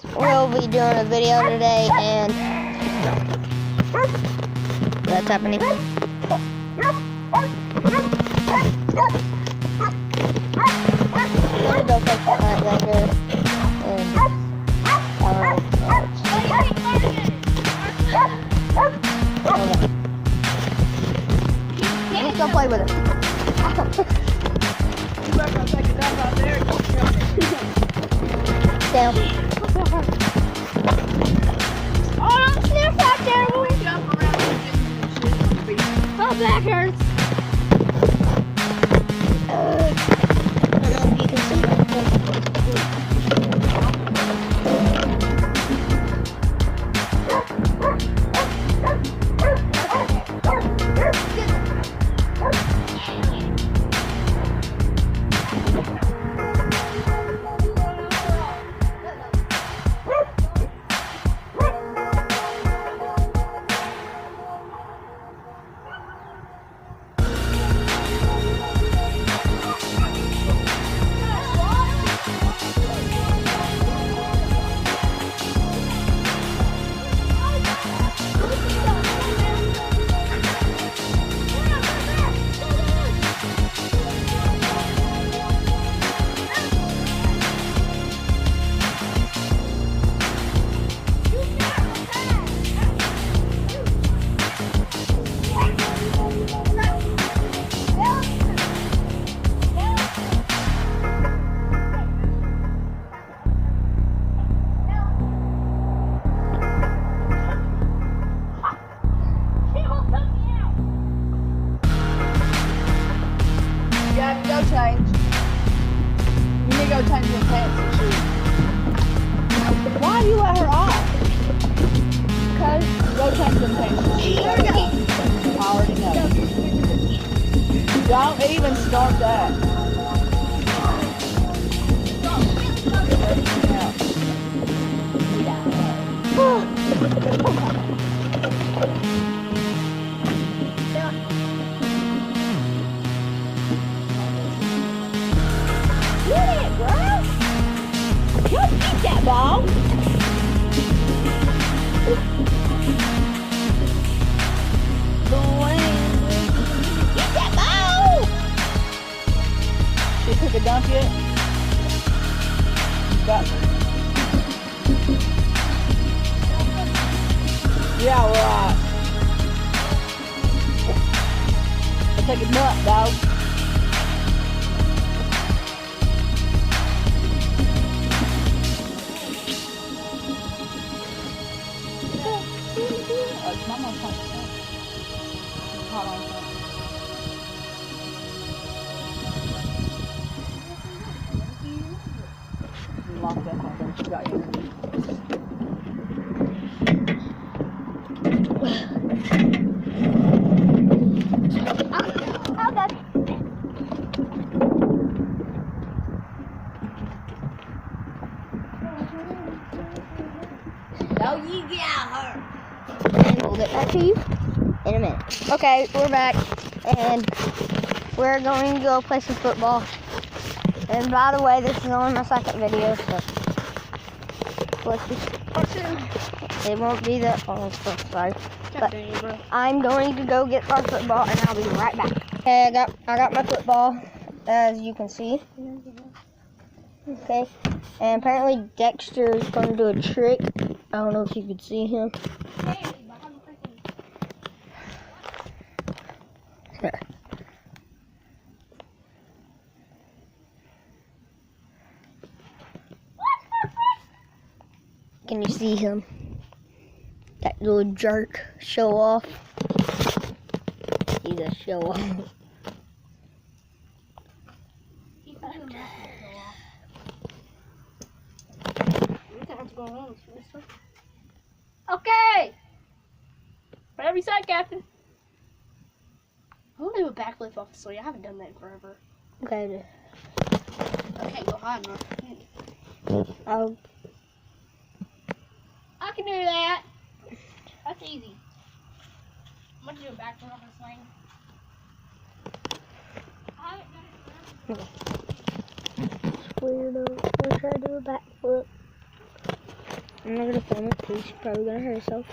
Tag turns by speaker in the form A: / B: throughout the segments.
A: We'll be doing a video today, and that's happening. Let me go fix that later. Let's go play with it.
B: You better not take it down out there.
A: Down.
C: Oh, don't sniff out there.
B: Jump around and get some shit.
C: Oh, back hurts.
A: I don't know if you can see that.
B: Change. You need to go change your pants and shoes. Why you let her off? Because go change them pants and shoes. I already know. Don't even start that.
C: That ball. Get that ball.
B: She took a dump yet? Got Yeah, right. I'll take a nut, dog. Lock that one, then she got you.
C: Oh, you get out her.
A: And we'll get back to you in a minute. Okay, we're back, and we're going to go play some football. And by the way, this is only my second video, so let's just, it won't be that long, so sorry. But I'm going to go get our football, and I'll be right back. Okay, I got my football, as you can see. Okay, and apparently Dexter is going to do a trick. I don't know if you could see him. There. Can you see him? That little jerk show off. He's a show off.
C: Okay. Whatever you said, Captain. I want to do a backflip off the slate. I haven't done that in forever.
A: Okay.
C: I can't go high enough.
A: I'll
C: I can do that. That's easy. I'm going to do a backflip off the swing. I haven't done it forever.
A: weirdo. I'm gonna try to do a backflip. I'm not gonna film it because she's probably gonna hurt herself.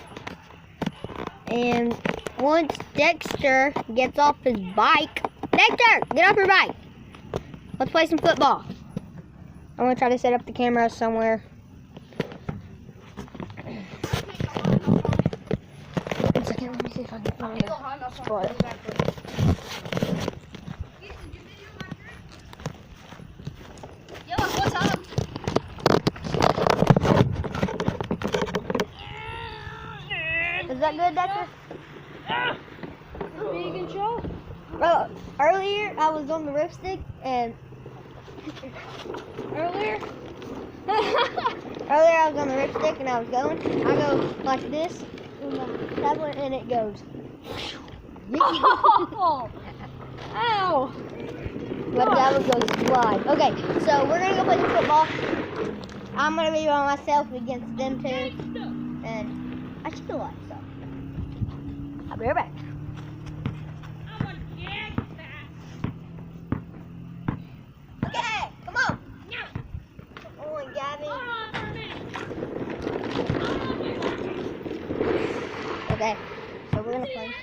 A: And once Dexter gets off his bike, Dexter, get off your bike. Let's play some football. I'm gonna try to set up the camera somewhere. One second, let me see if I can find a spot. Is that good, Dexter?
B: Big and show.
A: Well, earlier I was on the ripstick and
B: Earlier.
A: earlier I was on the ripstick and I was going. I go like this with my tablet and it goes.
B: Oh. Ow.
A: My tablet goes slide. Okay, so we're gonna go play some football. I'm gonna be by myself against them two, and I still like so. I'll be right back. Okay, come on. Come on, Gabby. Okay, so we're gonna play.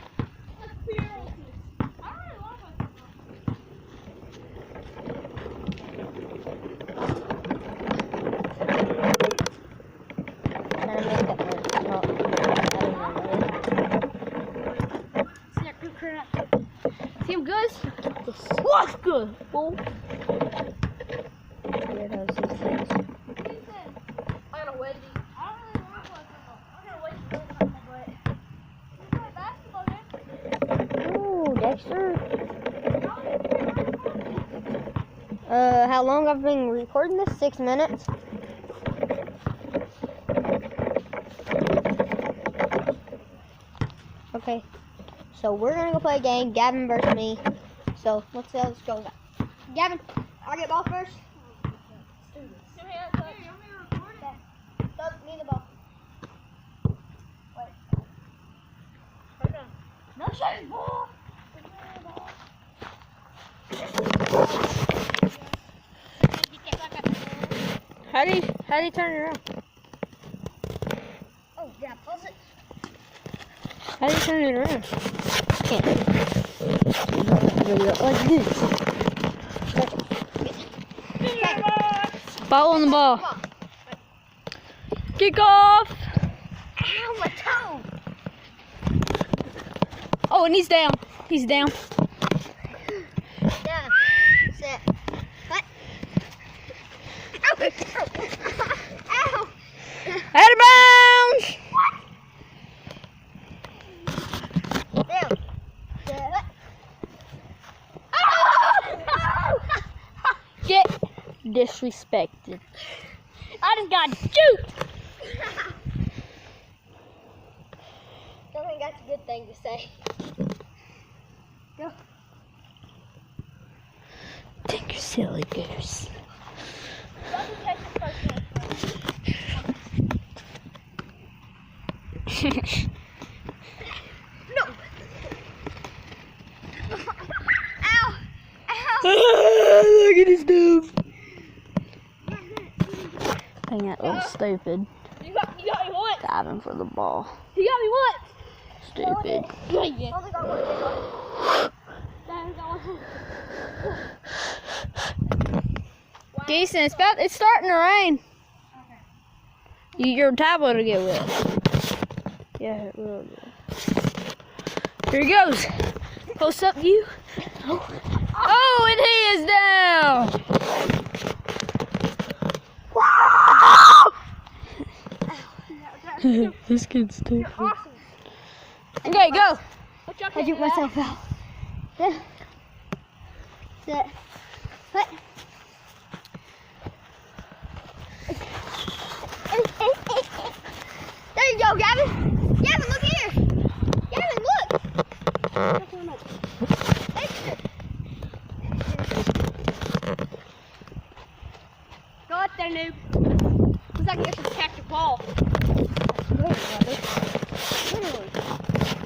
C: See him good? What's good, fool?
A: Weirdos, these things.
C: I got a wedgie.
A: Ooh, Dexter. How long I've been recording this? 6 minutes. Okay, so we're gonna go play a game, Gavin versus me. So let's go. Gavin, I'll get ball first. Don't need the ball. Wait. No shot, ball.
B: How do you turn it around?
A: Oh, yeah, pause it.
B: How do you turn it around?
A: Can't. Like this. Okay.
B: Ball on the ball.
A: Come on.
B: Kick off.
A: Ow, my toe.
B: Oh, and he's down. He's down.
A: Down. Set. Cut. Ow. Ow.
B: Out of bounds.
A: Down. Set.
B: Get disrespected. I just got juked.
A: Don't think that's a good thing to say. Go.
B: Think you silly goose.
A: No. Ow. Ow.
B: Look at his noob. Dang, that little stupid.
C: You got me once.
B: Diving for the ball.
C: You got me once.
B: Stupid.
C: Yeah.
A: Only got one.
B: Jason, it's starting to rain. Your tablet will get wet. Yeah, it will. Here he goes. Post up view. Oh, and he is down. This kid's stupid.
C: Awesome.
B: Okay, go.
A: I juked myself out. Set. Set. Cut. There you go, Gavin. Gavin, look here. Gavin, look.
C: Go up there, noob. Looks like you should catch the ball.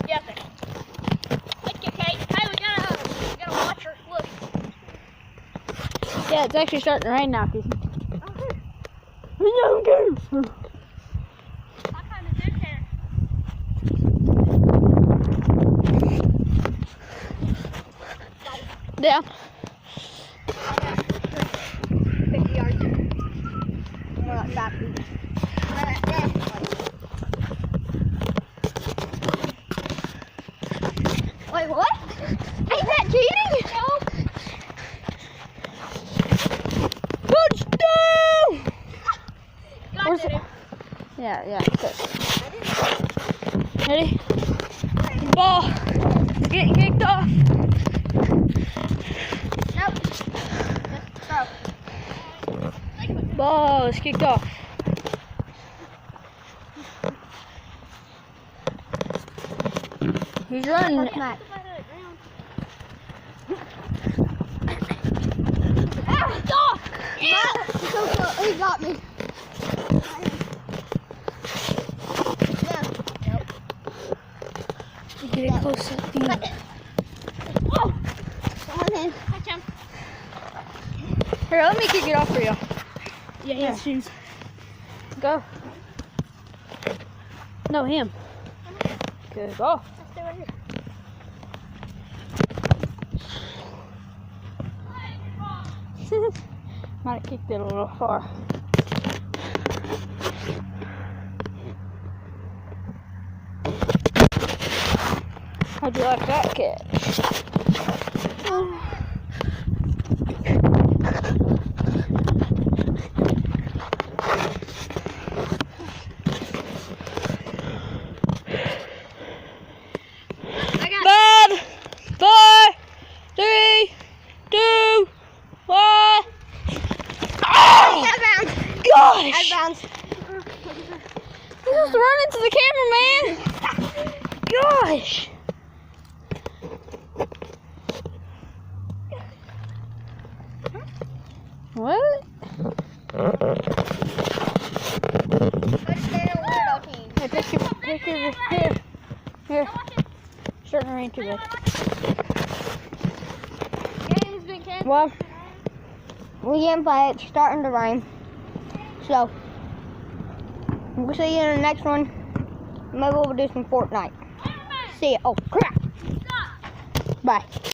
C: Yeah, there. Thank you, Kate. Hey, we gotta watch her. Look.
B: Yeah, it's actually starting to rain now, Jason.
C: Down.
A: 50 yards. More like 5 feet. Wait, what? Ain't that cheating? No.
C: Touchdown!
A: Where's it?
C: Yeah. Okay. Ready? Ball. It's getting kicked off.
A: Nope. Just throw.
C: Ball is kicked off. He's running.
A: Touch Matt. Yeah. He got me. Yeah.
C: Get it close up.
A: Oh. Someone in. Touch him.
C: Here, let me kick it off for you.
B: Yeah, he has shoes.
C: Go. No, him. Good ball.
A: Stay right here.
C: Might have kicked it a little far. How'd you like that catch? Bad. 4, 3, 2, 1. Oh!
A: Out of bounds. Out of
C: Gosh!
A: bounds.
C: You just run into the camera, man. Gosh! What? Hey, pick your, here. Starting to rain too bad.
A: Well, we can't play. It's starting to rain. So, we'll see you in the next one. Maybe we'll do some Fortnite. See ya. Oh, crap. Bye.